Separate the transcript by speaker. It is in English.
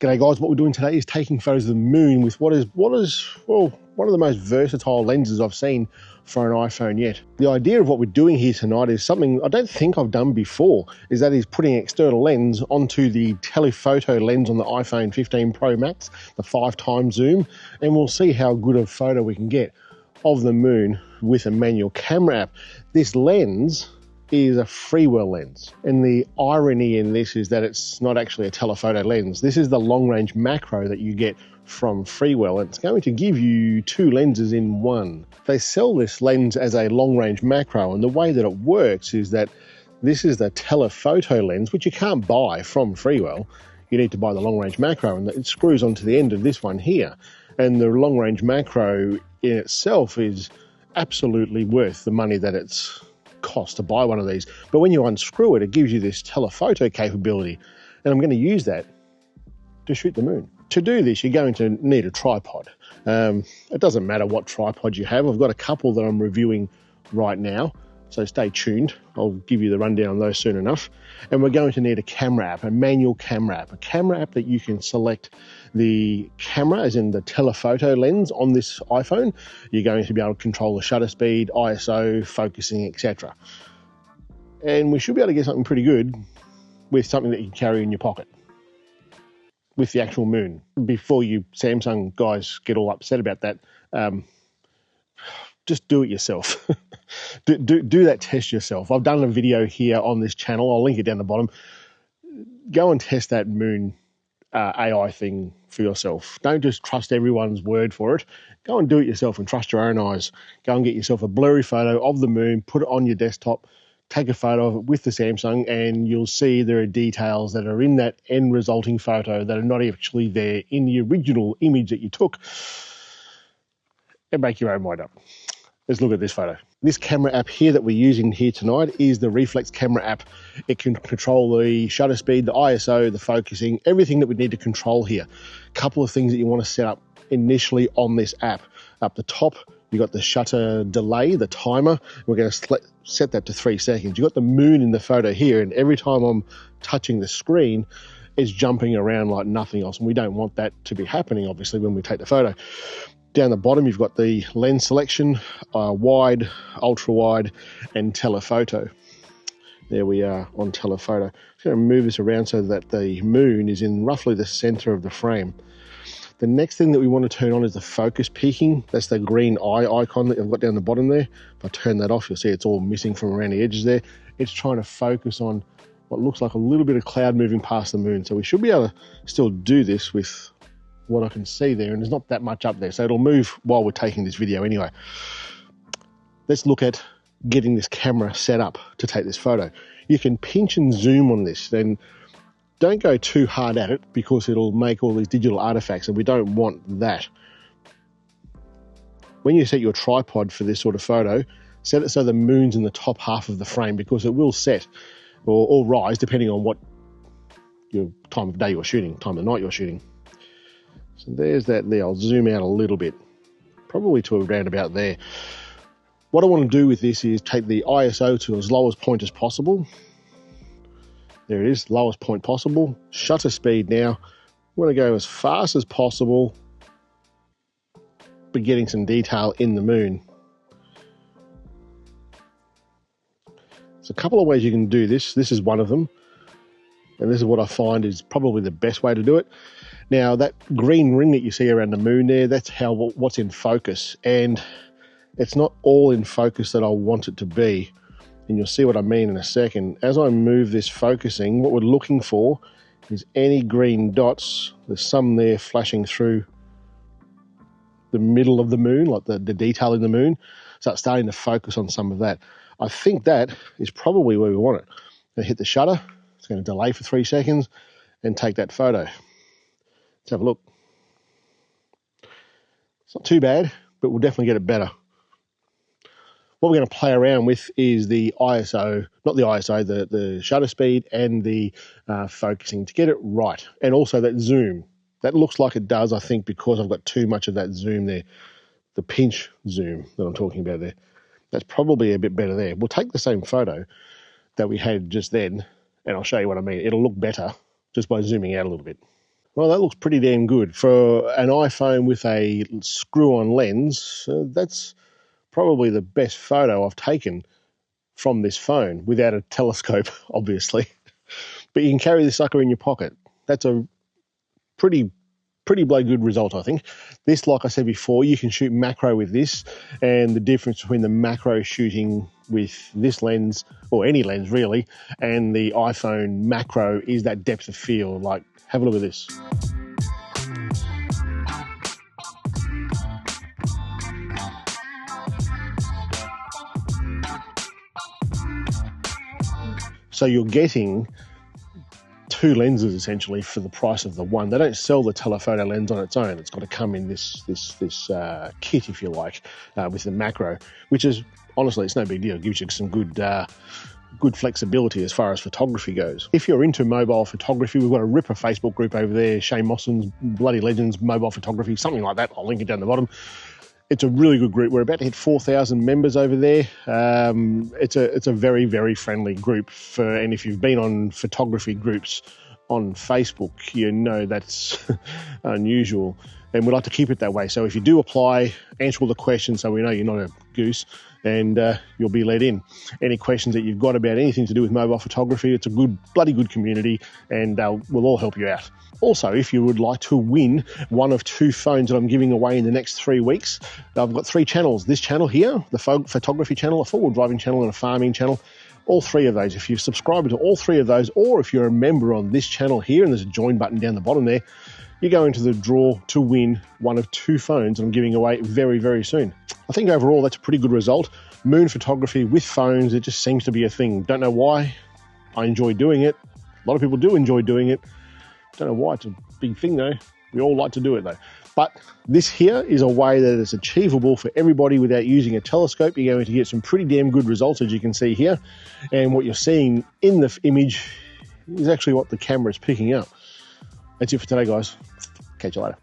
Speaker 1: G'day guys, what we're doing today is taking photos of the moon with what is well, one of the most versatile lenses I've seen for an iPhone yet. The idea of what we're doing here tonight is something I don't think I've done before, is that is putting an external lens onto the telephoto lens on the iPhone 15 Pro Max, the 5x zoom, and we'll see how good a photo we can get of the moon with a manual camera app. This lens is a freewell lens, and the irony in this is that it's not actually a telephoto lens. This is the long-range macro that you get from Freewell, and it's going to give you two lenses in one. They sell this lens as a long-range macro, and the way that it works is that this is the telephoto lens, which you can't buy from Freewell. You need to buy the long-range macro, and it screws onto the end of this one here. And the long-range macro in itself is absolutely worth the money that it's cost to buy one of these. But when you unscrew it, it gives you this telephoto capability, and I'm going to use that to shoot the moon. To do this, you're going to need a tripod. It doesn't matter what tripod you have. I've got a couple that I'm reviewing right now, so stay tuned. I'll give you the rundown on those soon enough. And we're going to need a camera app, a manual camera app that you can select the camera, as in the telephoto lens on this iPhone. You're going to be able to control the shutter speed, ISO, focusing, etc. And we should be able to get something pretty good with something that you can carry in your pocket with the actual moon. Before you Samsung guys get all upset about that, just do it yourself. do that test yourself. I've done a video here on this channel. I'll link it down the bottom. Go and test that moon AI thing for yourself. Don't just trust everyone's word for it. Go and do it yourself and trust your own eyes. Go and get yourself a blurry photo of the moon, put it on your desktop, take a photo of it with the Samsung, and you'll see there are details that are in that end resulting photo that are not actually there in the original image that you took. And make your own mind up. Let's look at this photo. This camera app here that we're using here tonight is the Reflex camera app. It can control the shutter speed, the ISO, the focusing, everything that we need to control here. A couple of things that you want to set up initially on this app. Up the top, you've got the shutter delay, the timer. We're going to set that to 3 seconds. You've got the moon in the photo here, and every time I'm touching the screen, it's jumping around like nothing else. And we don't want that to be happening, obviously, when we take the photo. Down the bottom, you've got the lens selection, wide, ultra wide, and telephoto. There we are on telephoto. I'm going to move this around so that the moon is in roughly the center of the frame. The next thing that we want to turn on is the focus peaking. That's the green eye icon that I've got down the bottom there. If I turn that off, you'll see it's all missing from around the edges there. It's trying to focus on what looks like a little bit of cloud moving past the moon. So we should be able to still do this with what I can see there, and there's not that much up there, so it'll move while we're taking this video anyway. Let's look at getting this camera set up to take this photo. You can pinch and zoom on this, then don't go too hard at it because it'll make all these digital artifacts, and we don't want that. When you set your tripod for this sort of photo, set it so the moon's in the top half of the frame, because it will set or rise depending on what your time of day you're shooting, time of night you're shooting. So there's that there. I'll zoom out a little bit, probably to around about there. What I want to do with this is take the ISO to as lowest point as possible. There it is, lowest point possible. Shutter speed now. I'm going to go as fast as possible, but getting some detail in the moon. There's a couple of ways you can do this. This is one of them, and this is what I find is probably the best way to do it. Now, that green ring that you see around the moon there, that's what's in focus, and it's not all in focus that I want it to be, and you'll see what I mean in a second. As I move this focusing, what we're looking for is any green dots. There's some there flashing through the middle of the moon, like the detail in the moon, so it's starting to focus on some of that. I think that is probably where we want it. I'm going to hit the shutter, it's going to delay for 3 seconds, and take that photo. Let's have a look. It's not too bad, but we'll definitely get it better. What we're going to play around with is the ISO, not the ISO, the shutter speed and the focusing to get it right. And also that zoom. That looks like it does, I think, because I've got too much of that zoom there. The pinch zoom that I'm talking about there. That's probably a bit better there. We'll take the same photo that we had just then, and I'll show you what I mean. It'll look better just by zooming out a little bit. Well, that looks pretty damn good. For an iPhone with a screw-on lens, that's probably the best photo I've taken from this phone without a telescope, obviously. But you can carry this sucker in your pocket. That's a pretty bloody good result, I think. This, like I said before, you can shoot macro with this, and the difference between the macro shooting with this lens, or any lens really, and the iPhone macro is that depth of field. Like, have a look at this. So you're getting two lenses essentially for the price of the one. They don't sell the telephoto lens on its own. It's got to come in this kit, if you like, with the macro, which is honestly, it's no big deal. It gives you some good flexibility as far as photography goes. If you're into mobile photography, we've got a ripper Facebook group over there, Shane Mosson's Bloody Legends Mobile Photography, something like that. I'll link it down the bottom. It's a really good group. We're about to hit 4,000 members over there. It's a very, very friendly group. And if you've been on photography groups on Facebook, you know that's unusual. And we'd like to keep it that way. So if you do apply, answer all the questions so we know you're not a goose, and you'll be let in. Any questions that you've got about anything to do with mobile photography, it's a bloody good community, and we'll all help you out. Also, if you would like to win one of two phones that I'm giving away in the next 3 weeks, I've got 3 channels. This channel here, the photography channel, a four-wheel driving channel, and a farming channel. All 3 of those. If you've subscribed to all 3 of those, or if you're a member on this channel here, and there's a join button down the bottom there, you go into the draw to win one of 2 phones that I'm giving away very, very soon. I think overall that's a pretty good result. Moon photography with phones, it just seems to be a thing. Don't know why. I enjoy doing it. A lot of people do enjoy doing it. Don't know why. It's a big thing though. We all like to do it though. But this here is a way that is achievable for everybody without using a telescope. You're going to get some pretty damn good results, as you can see here. And what you're seeing in the image is actually what the camera is picking up. That's it for today, guys. Catch you later.